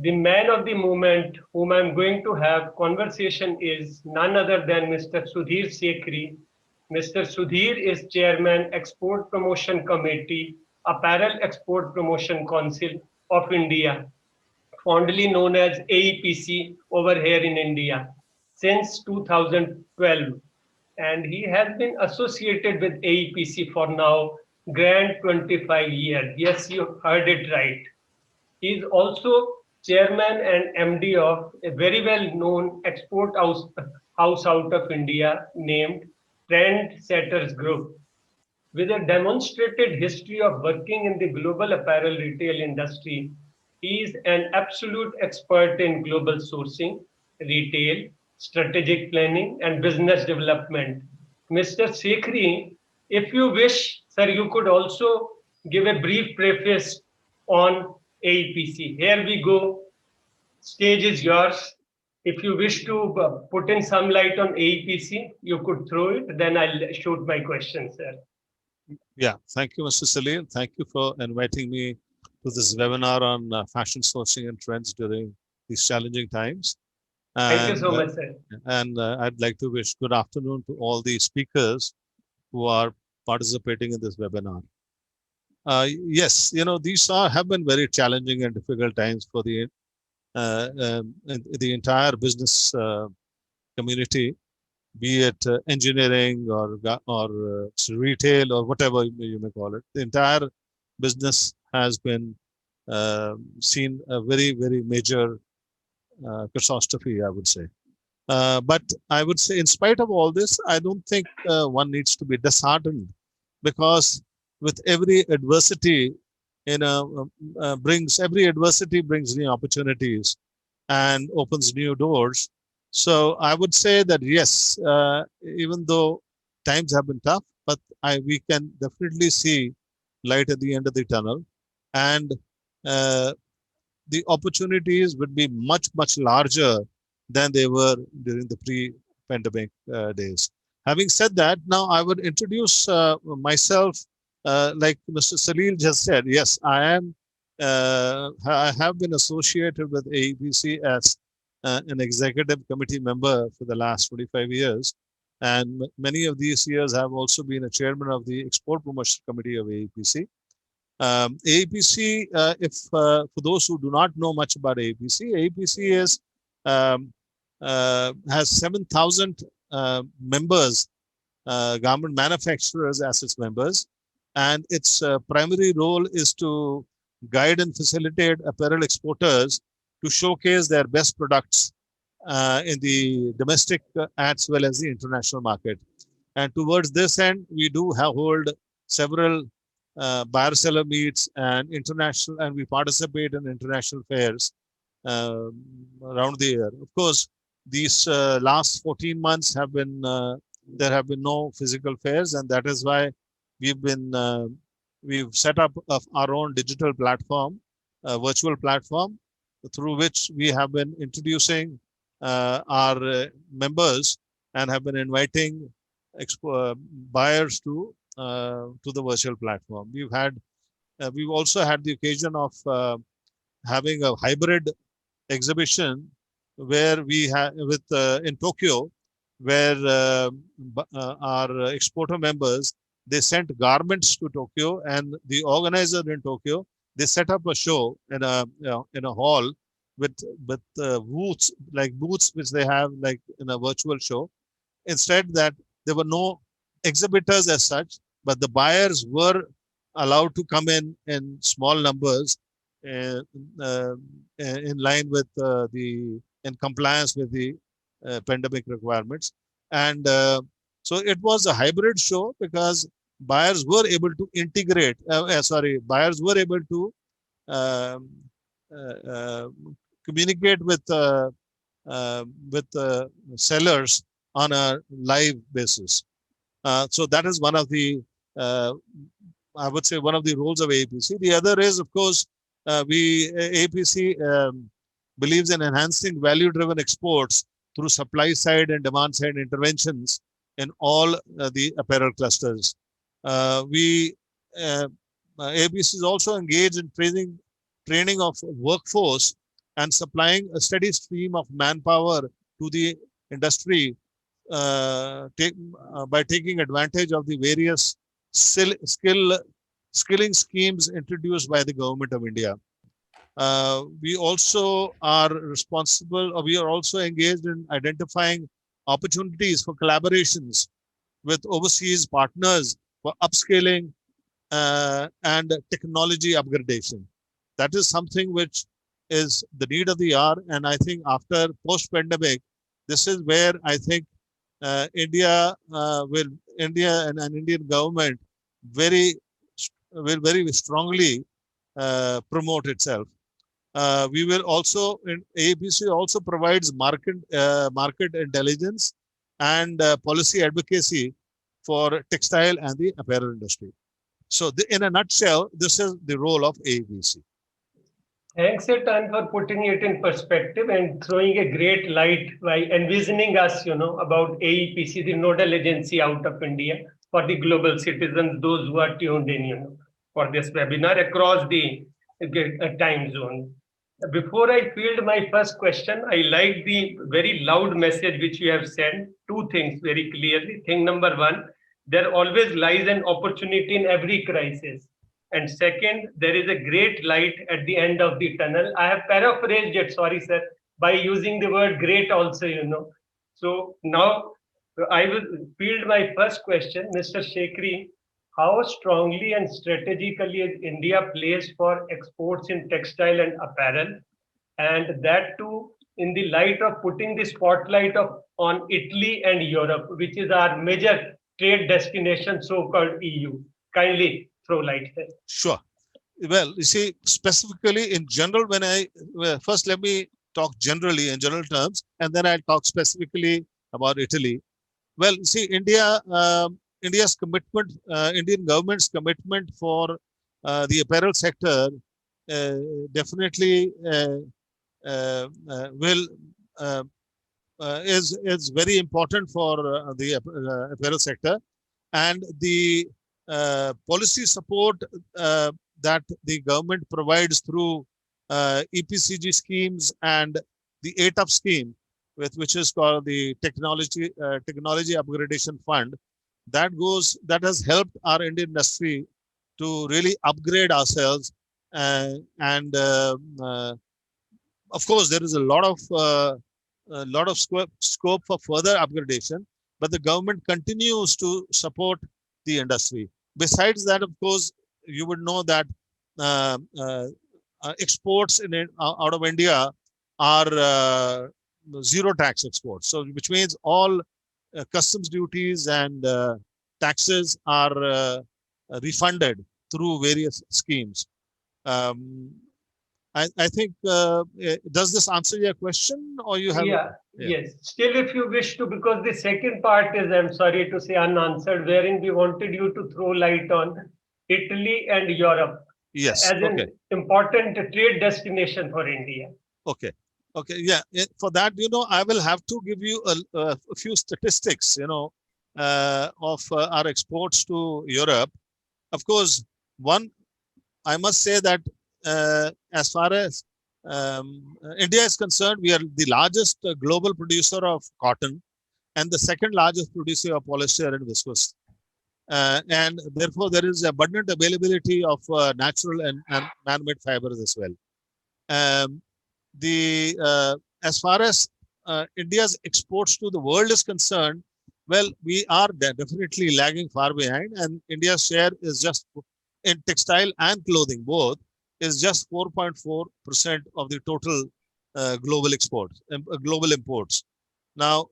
The man of the moment whom I'm going to have conversation is none other than Mr. Sudhir Sekhri. Mr. Sudhir is Chairman Export Promotion Committee, Apparel Export Promotion Council of India, fondly known as AEPC over here in India, since 2012. And he has been associated with AEPC for now grand 25 years. Yes, you heard it right. He is also chairman and MD of a very well known export house out of India named Trendsetters Group. With a demonstrated history of working in the global apparel retail industry, he is an absolute expert in global sourcing, retail, strategic planning, and business development. Mr. Sekhri, if you wish, sir, you could also give a brief preface on AEPC. Here we go. Stage is yours. If you wish to put in some light on AEPC, you could throw it. Then I'll shoot my question, sir. Yeah, thank you, Mr. Salim. Thank you for inviting me to this webinar on fashion sourcing and trends during these challenging times. Thank you And so much, sir. I'd like to wish good afternoon to all the speakers who are participating in this webinar. Yes, these have been very challenging and difficult times for the entire business community, be it engineering or retail or whatever you may call it. The entire business has been seen a very major catastrophe, I would say. But I would say, in spite of all this, I don't think one needs to be disheartened, because with every adversity, every adversity brings new opportunities and opens new doors. So I would say that yes, even though times have been tough, but we can definitely see light at the end of the tunnel, and uh, the opportunities would be much larger than they were during the pre-pandemic days. Having said that, now I would introduce myself. Like Mr. Salil just said, yes, I have been associated with AEPC as an executive committee member for the last 25 years. And many of these years have also been a chairman of the Export Promotion Committee of AEPC. AEPC, if for those who do not know much about AEPC, AEPC um, has 7,000 members, garment manufacturers as its members, and its primary role is to guide and facilitate apparel exporters to showcase their best products in the domestic as well as the international market. And towards this end, we do hold several buyer seller meets and international, and we participate in international fairs around the year. Of course, these last 14 months have been there have been no physical fairs, and that is why we've set up our own digital platform, a virtual platform, through which we have been introducing our members and have been inviting buyers to the virtual platform. We've also had the occasion of having a hybrid exhibition where we have in Tokyo, where our exporter members, they sent garments to Tokyo, and the organizer in Tokyo, they set up a show in a hall with booths which they have like in a virtual show. Instead, that there were no exhibitors as such, but the buyers were allowed to come in small numbers, uh, uh, in line with in compliance with the pandemic requirements. And so it was a hybrid show, because buyers were able to buyers were able to um, uh, communicate with sellers on a live basis. So that is one of the, I would say, one of the roles of AEPC. The other is, of course, AEPC believes in enhancing value-driven exports through supply-side and demand-side interventions in all the apparel clusters. We AEPC is also engaged in training of workforce and supplying a steady stream of manpower to the industry by taking advantage of the various skilling schemes introduced by the government of India. We also are responsible, or we are also engaged in identifying opportunities for collaborations with overseas partners for upscaling and technology upgradation. That is something which is the need of the hour. And I think after post-pandemic, this is where I think India and Indian government will very strongly promote itself. We will also, AAPC also provides market intelligence and policy advocacy for textile and the apparel industry. So in a nutshell, this is the role of AAPC. Thanks a ton for putting it in perspective and throwing a great light by envisioning us, about AEPC, the nodal agency out of India for the global citizens, those who are tuned in, for this webinar across the time zone. Before I field my first question, I like the very loud message which you have sent. Two things very clearly. Thing number one, there always lies an opportunity in every crisis. And second, there is a great light at the end of the tunnel. I have paraphrased it, sorry, sir, by using the word great also, So now I will field my first question, Mr. Shekri. How strongly and strategically is India placed for exports in textile and apparel? And that too, in the light of putting the spotlight on Italy and Europe, which is our major trade destination, so-called EU. Kindly throw light there. Sure. Well, you see, specifically in general, first let me talk generally in general terms, and then I'll talk specifically about Italy. Well, see, India's commitment, Indian government's commitment for the apparel sector definitely is very important for the apparel sector, and the policy support that the government provides through EPCG schemes and the ATUP scheme, which is called the Technology Upgradation Fund, that has helped our Indian industry to really upgrade ourselves. And of course, there is a lot of scope for further upgradation, but the government continues to support the industry. Besides that, of course, you would know that exports out of India are zero tax exports. So, which means all customs duties and taxes are refunded through various schemes. I think, does this answer your question, or you have? Yeah, yes. Still, if you wish to, because the second part is, I'm sorry to say, unanswered, wherein we wanted you to throw light on Italy and Europe. Yes. As an important trade destination for India. Okay. Yeah. For that, I will have to give you a few statistics, of our exports to Europe. Of course, one, I must say that as far as India is concerned, we are the largest global producer of cotton and the second largest producer of polyester and viscose. And therefore, there is abundant availability of natural and man-made fibers as well. As far as India's exports to the world is concerned, well, we are definitely lagging far behind, and India's share is just in textile and clothing both is just 4.4% of the total global exports, global imports. Now,